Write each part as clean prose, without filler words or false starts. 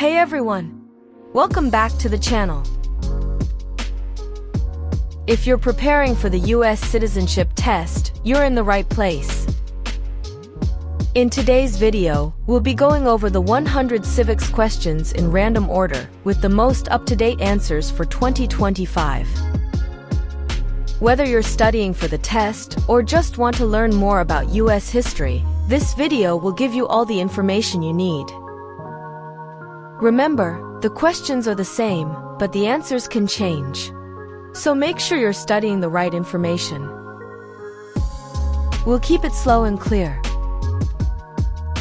Hey everyone! Welcome back to the channel. If you're preparing for the US Citizenship Test, you're in the right place. In today's video, we'll be going over the 100 civics questions in random order, with the most up-to-date answers for 2025. Whether you're studying for the test or just want to learn more about US history, this video will give you all the information you need. Remember, the questions are the same, but the answers can change. So make sure you're studying the right information. We'll keep it slow and clear.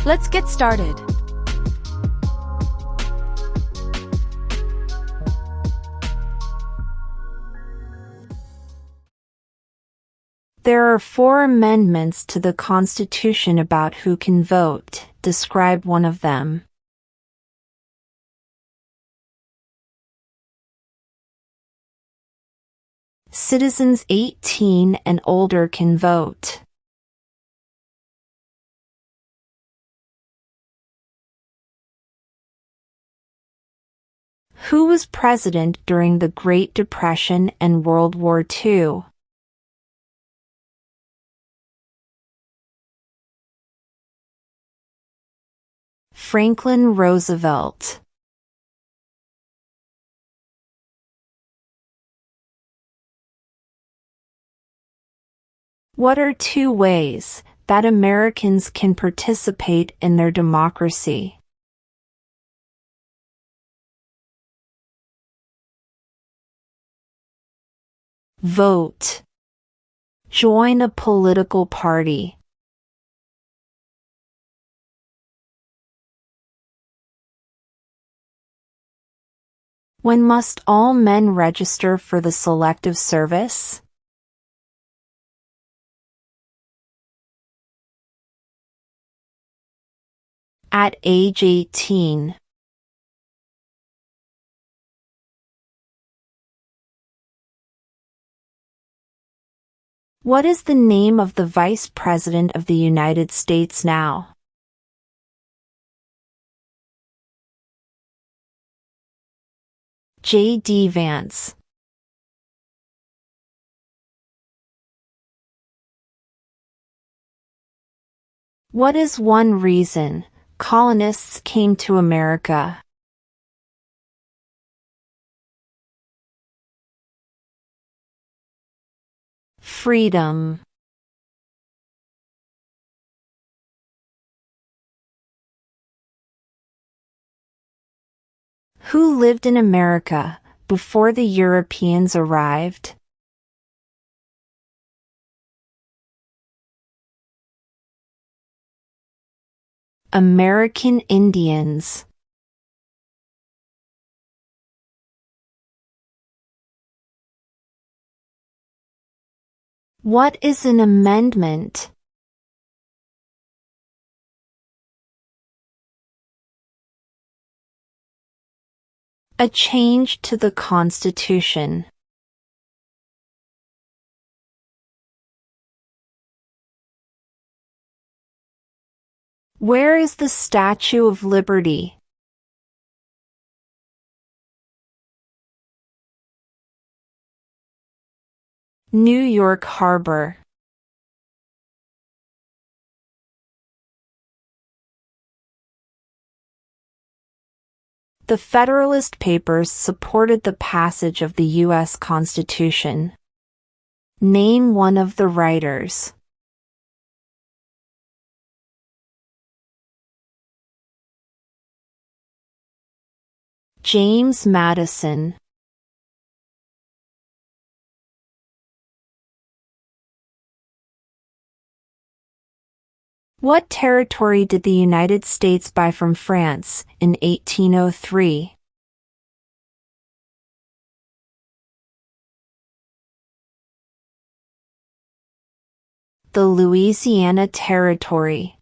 Let's get started. There are 4 amendments to the Constitution about who can vote. Describe one of them. Citizens 18 and older can vote. Who was president during the Great Depression and World War II? Franklin Roosevelt. What are 2 ways that Americans can participate in their democracy? Vote. Join a political party. When must all men register for the Selective Service? At age 18. What is the name of the Vice President of the United States now? J.D. Vance. What is one reason colonists came to America? Freedom. Who lived in America before the Europeans arrived? American Indians. What is an amendment? A change to the Constitution. Where is the Statue of Liberty? New York Harbor. The Federalist Papers supported the passage of the U.S. Constitution. Name one of the writers. James Madison. What territory did the United States buy from France in 1803? The Louisiana Territory.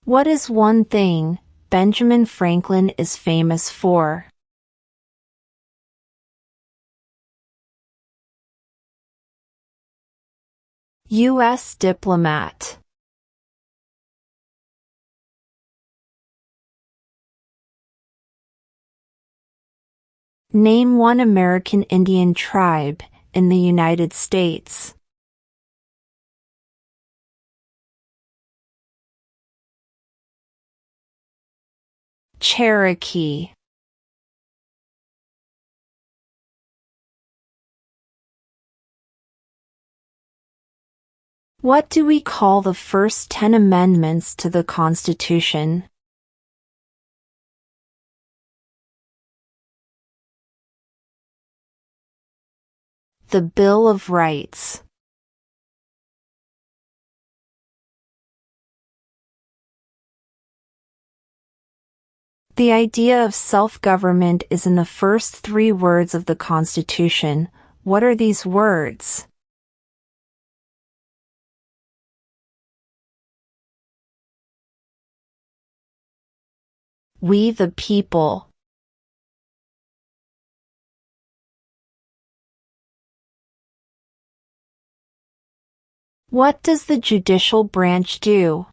What is one thing Benjamin Franklin is famous for? U.S. diplomat. Name one American Indian tribe in the United States. Cherokee. What do we call the first 10 amendments to the Constitution? The Bill of Rights. The idea of self-government is in the first 3 words of the Constitution. What are these words? We the people. What does the judicial branch do?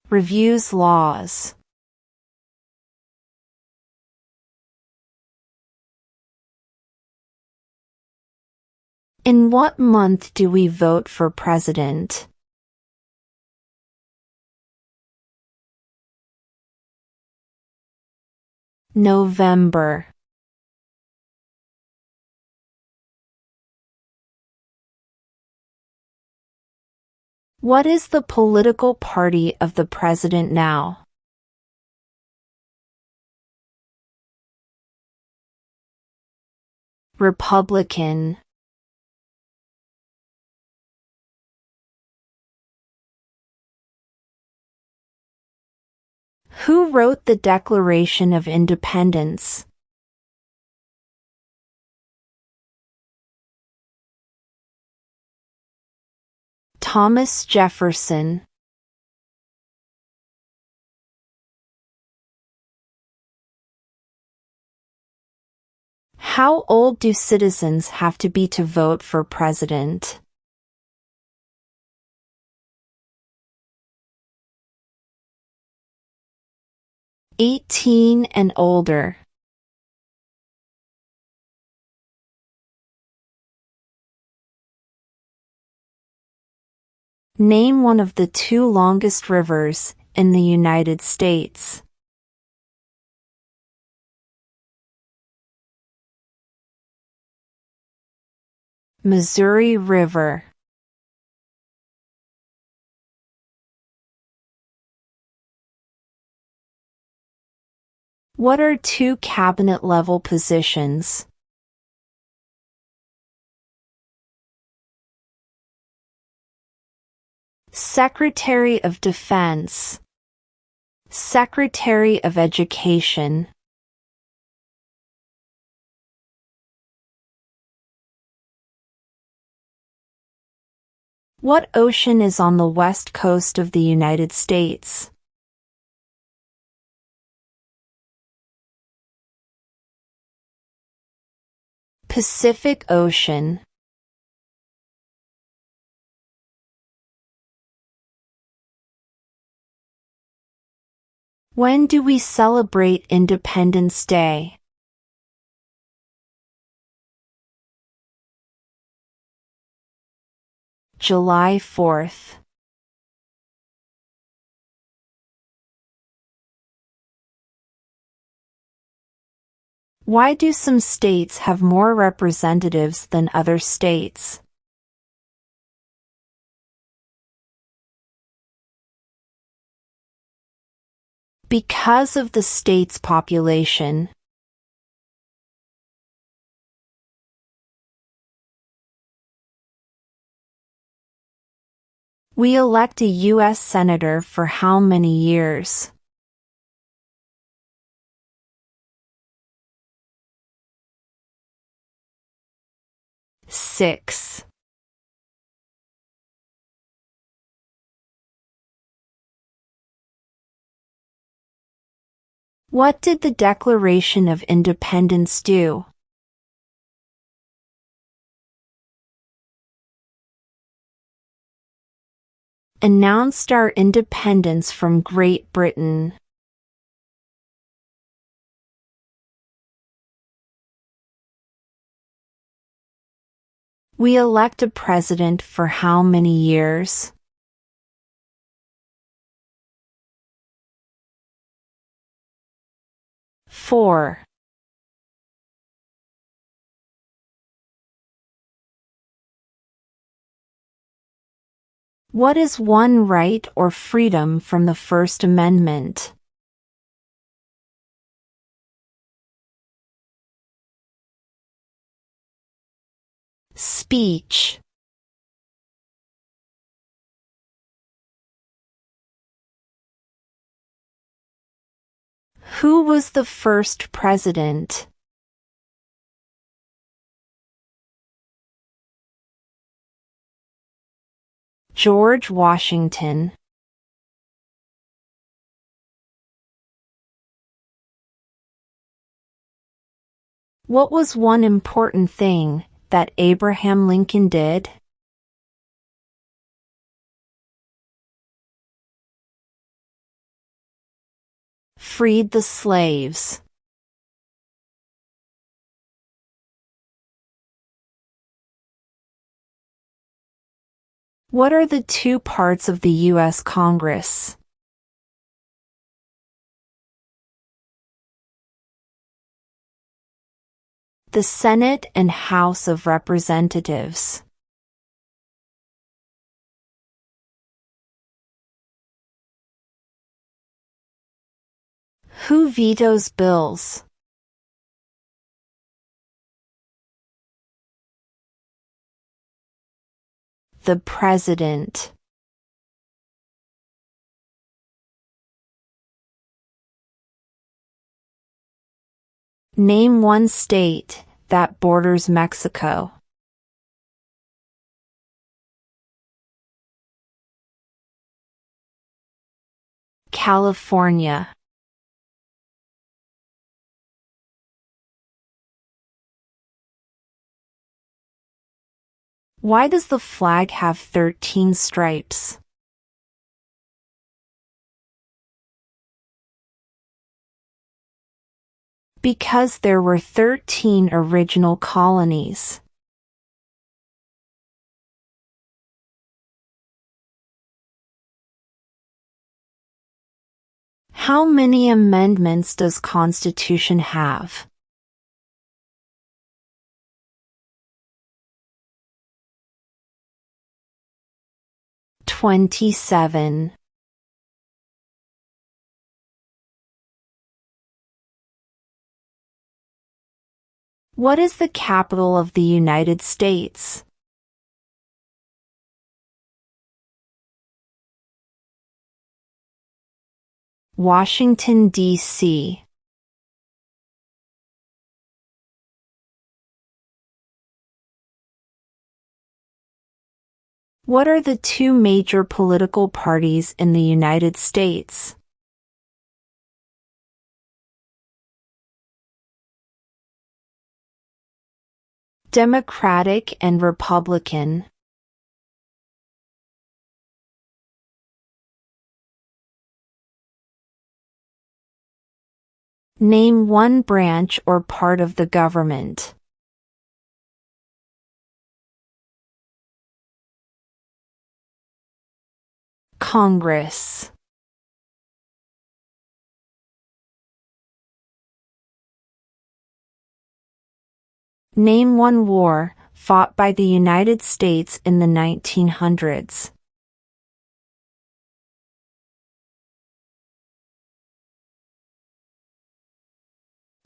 Reviews laws. In what month do we vote for president? November. What is the political party of the president now? Republican. Who wrote the Declaration of Independence? Thomas Jefferson. How old do citizens have to be to vote for president? 18 and older. Name one of the 2 longest rivers in the United States. Missouri River. What are 2 cabinet-level positions? Secretary of Defense. Secretary of Education. What ocean is on the west coast of the United States? Pacific Ocean. When do we celebrate Independence Day? July 4th. Why do some states have more representatives than other states? Because of the state's population. We elect a U.S. Senator for how many years? 6. What did the Declaration of Independence do? announced our independence from Great Britain? We elect a president for how many years? Four. What is one right or freedom from the First Amendment? Speech. Who was the first president? George Washington. What was one important thing that Abraham Lincoln did? Freed the slaves. What are the two parts of the U.S. Congress? The Senate and House of Representatives. Who vetoes bills? The President. Name one state that borders Mexico. California. Why does the flag have 13 stripes? Because there were 13 original colonies. How many amendments does Constitution have? 27. What is the capital of the United States? Washington, D.C. What are the two major political parties in the United States? Democratic and Republican. Name one branch or part of the government. Congress. Name one war fought by the United States in the 1900s.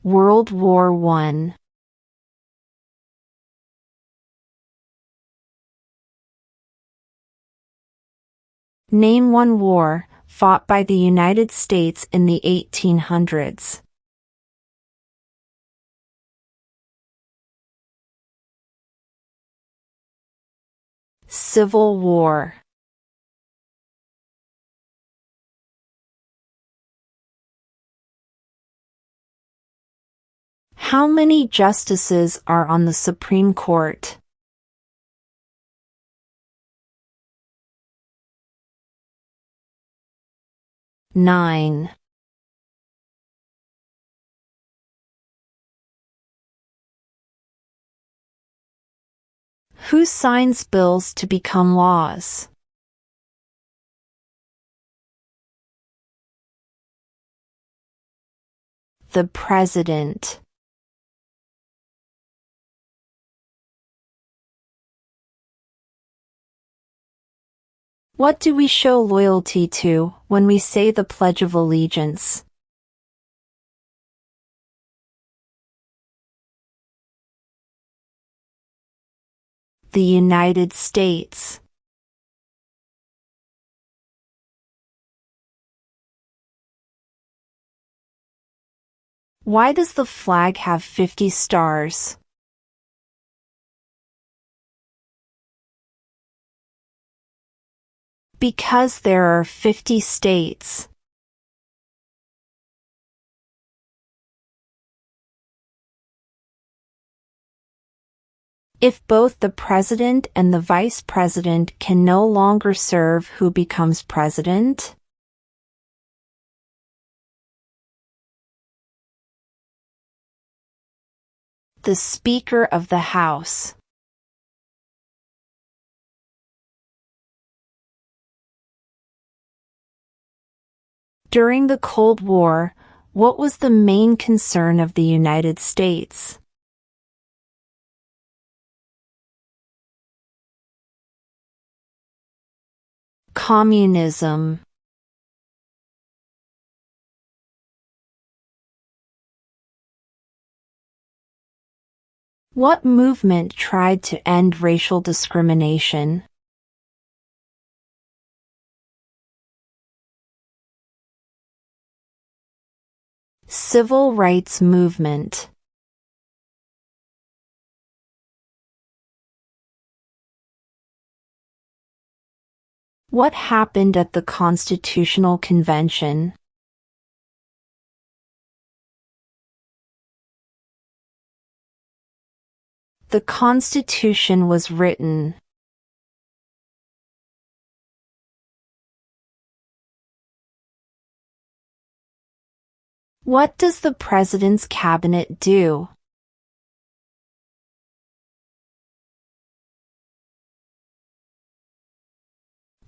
World War I. Name one war fought by the United States in the 1800s. Civil War. How many justices are on the Supreme Court? 9. Who signs bills to become laws? The President. What do we show loyalty to when we say the Pledge of Allegiance? The United States. Why does the flag have 50 stars? Because there are 50 states. If both the president and the vice president can no longer serve, who becomes president? The Speaker of the House. During the Cold War, what was the main concern of the United States? Communism. What movement tried to end racial discrimination? Civil rights movement. What happened at the Constitutional Convention? The Constitution was written. What does the President's Cabinet do?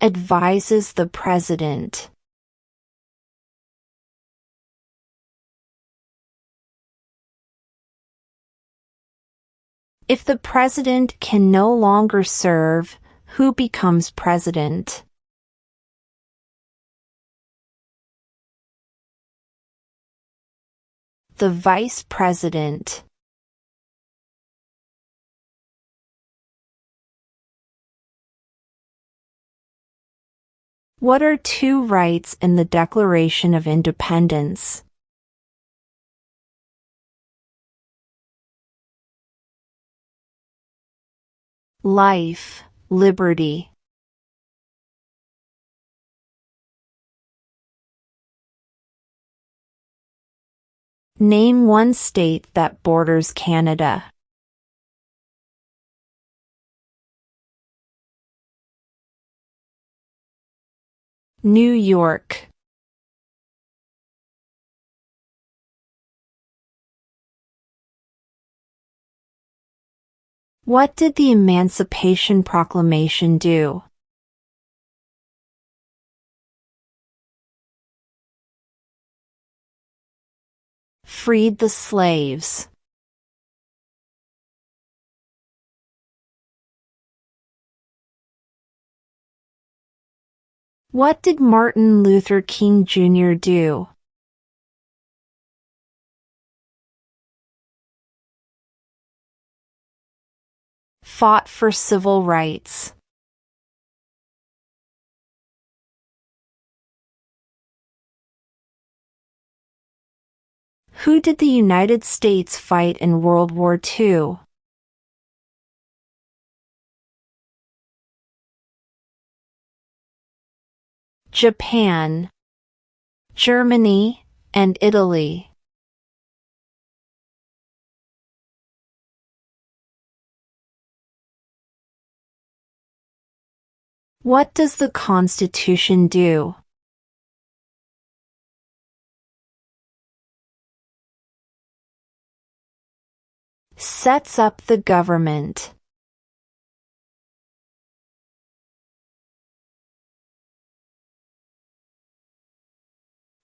Advises the President. If the President can no longer serve, who becomes President? The Vice President. What are two rights in the Declaration of Independence? Life, liberty. Name one state that borders Canada. New York. What did the Emancipation Proclamation do? Freed the slaves. What did Martin Luther King Jr. do? Fought for civil rights. Who did the United States fight in World War II? Japan, Germany, and Italy. What does the Constitution do? Sets up the government.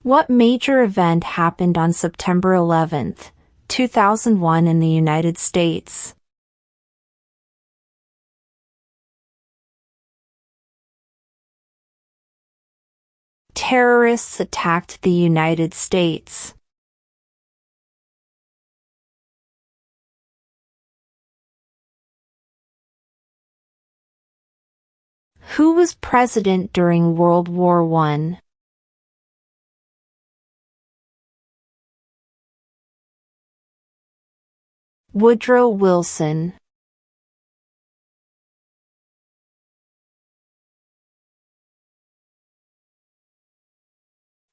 What major event happened on September 11, 2001 in the United States? Terrorists attacked the United States. Who was president during World War I? Woodrow Wilson.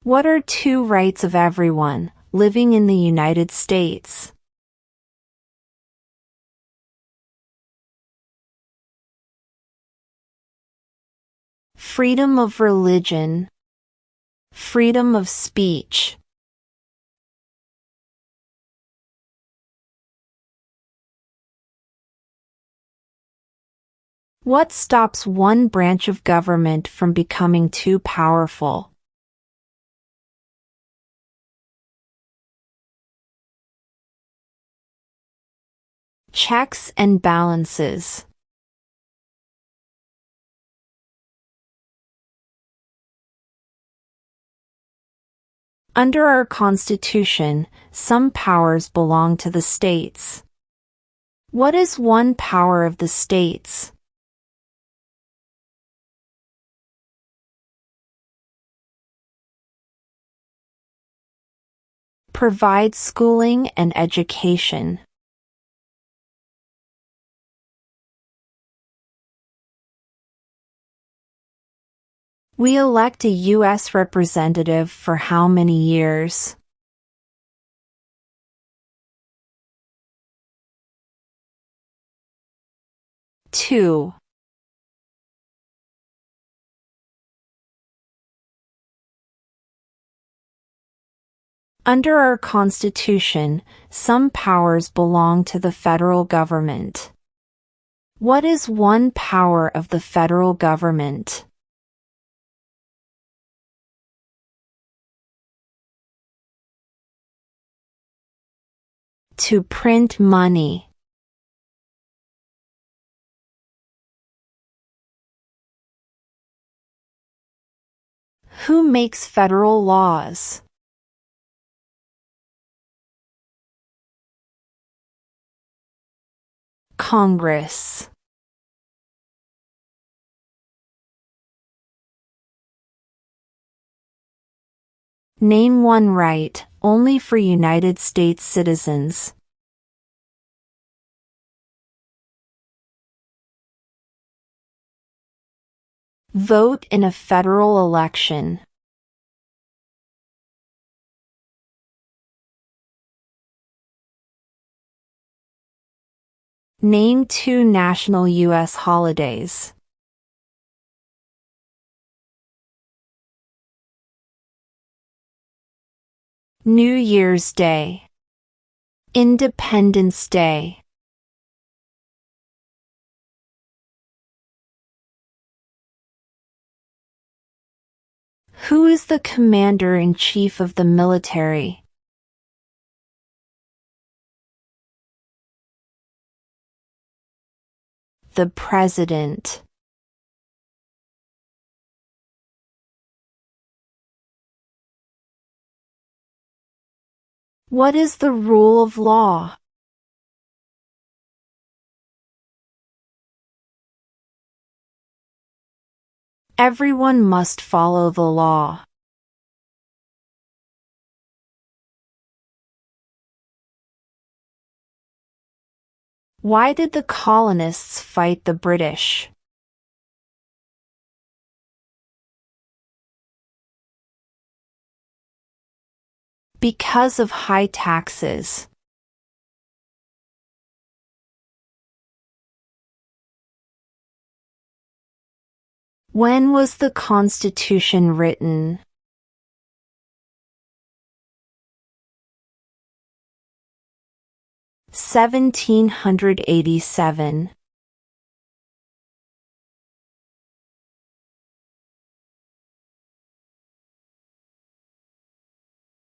What are two rights of everyone living in the United States? Freedom of religion. Freedom of speech. What stops one branch of government from becoming too powerful? Checks and balances. Under our Constitution, some powers belong to the states. What is one power of the states? Provide schooling and education. We elect a U.S. representative for how many years? Two. Under our Constitution, some powers belong to the federal government. What is one power of the federal government? To print money. Who makes federal laws? Congress. Name one right, only for United States citizens. Vote in a federal election. Name two national U.S. holidays. New Year's Day. Independence Day. Who is the commander-in-chief of the military? The President. What is the rule of law? Everyone must follow the law. Why did the colonists fight the British? Because of high taxes. When was the Constitution written? 1787.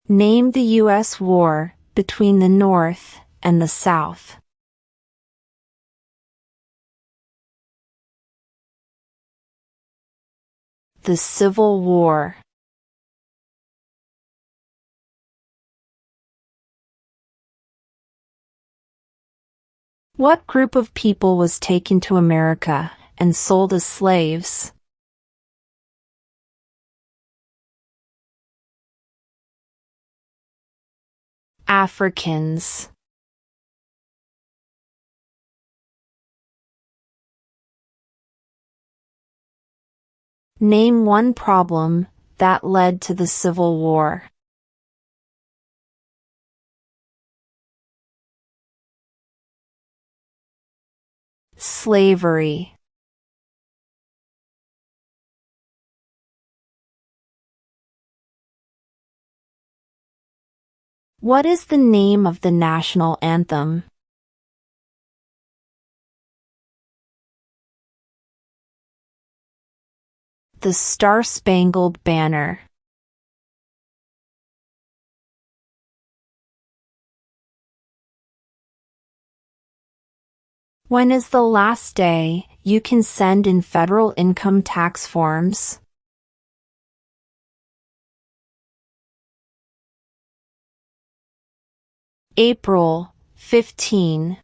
Name the U.S. war between the North and the South. The Civil War. What group of people was taken to America and sold as slaves? Africans. Name one problem that led to the Civil War. Slavery. What is the name of the national anthem? The Star-Spangled Banner. When is the last day you can send in federal income tax forms? April 15.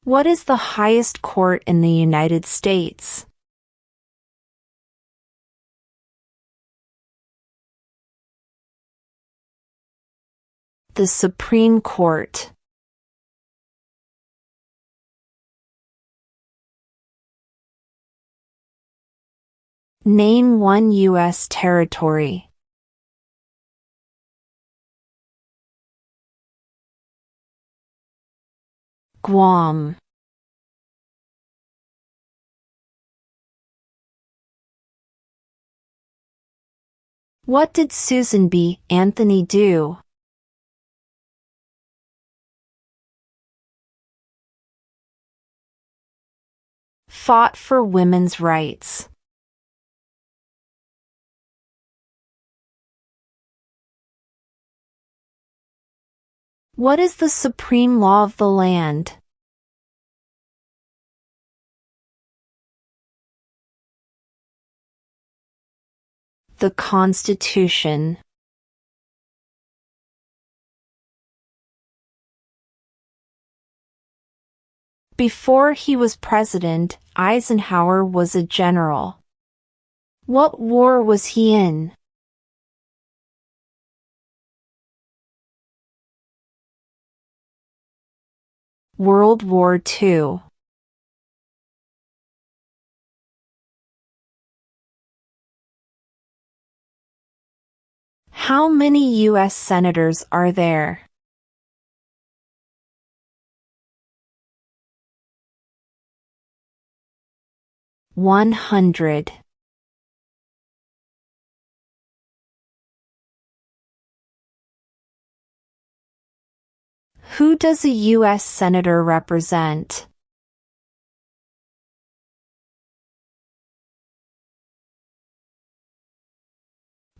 What is the highest court in the United States? The Supreme Court. Name one U.S. territory. Guam. What did Susan B. Anthony do? Fought for women's rights. What is the supreme law of the land? The Constitution. Before he was president, Eisenhower was a general. What war was he in? World War II. How many U.S. senators are there? $100. Who does a U.S. senator represent?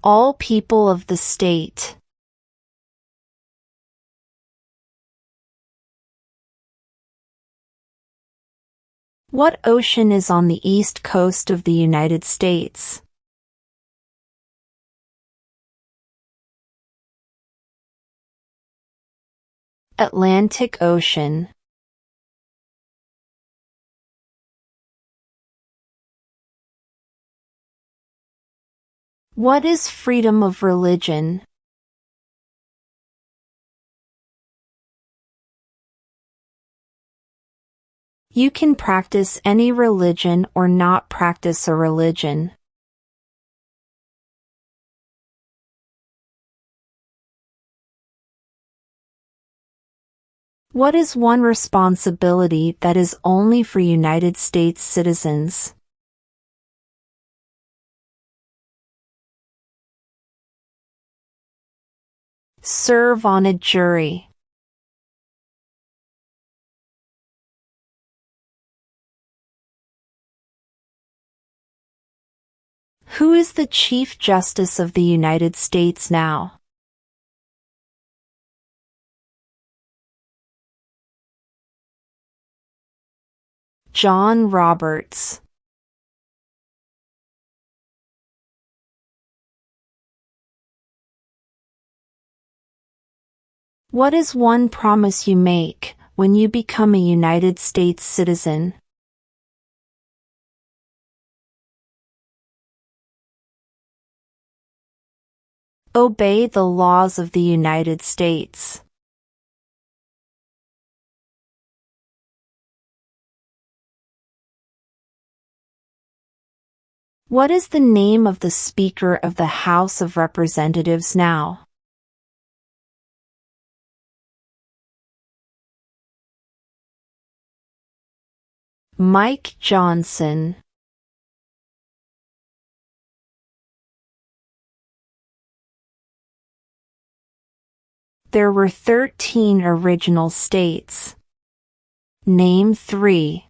All people of the state. What ocean is on the east coast of the United States? Atlantic Ocean. What is freedom of religion? You can practice any religion or not practice a religion. What is one responsibility that is only for United States citizens? Serve on a jury. Who is the Chief Justice of the United States now? John Roberts. What is one promise you make when you become a United States citizen? Obey the laws of the United States. What is the name of the Speaker of the House of Representatives now? Mike Johnson. There were 13 original states. Name 3.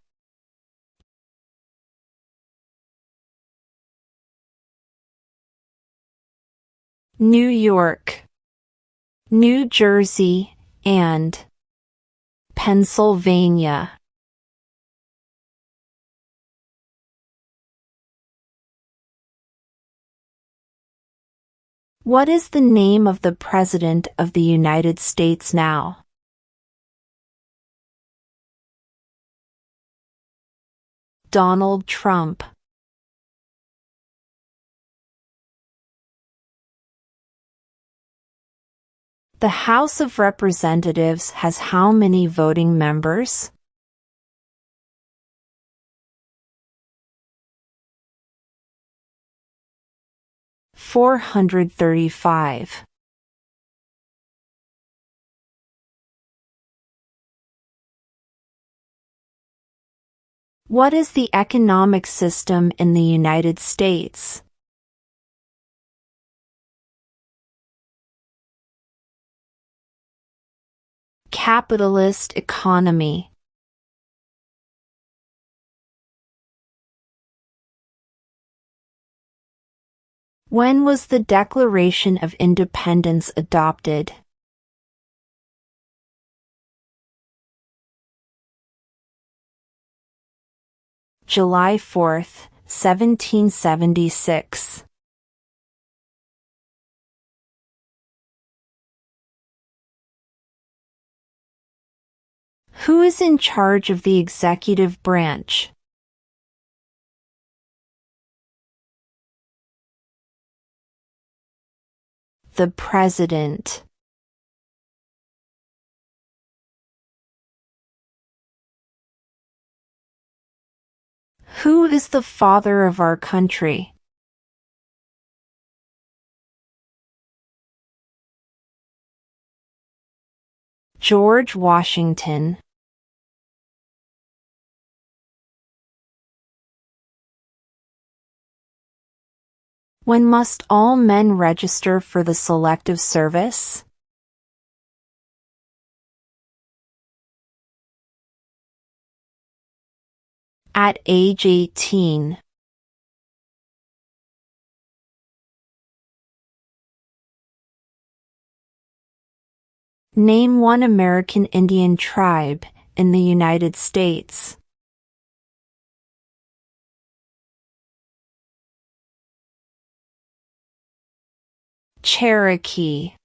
New York, New Jersey, and Pennsylvania. What is the name of the President of the United States now? Donald Trump. The House of Representatives has how many voting members? $435. What is the economic system in the United States? Capitalist economy. When was the Declaration of Independence adopted? July 4, 1776. Who is in charge of the executive branch? The President. Who is the father of our country? George Washington. When must all men register for the Selective Service? At age 18. Name one American Indian tribe in the United States. Cherokee.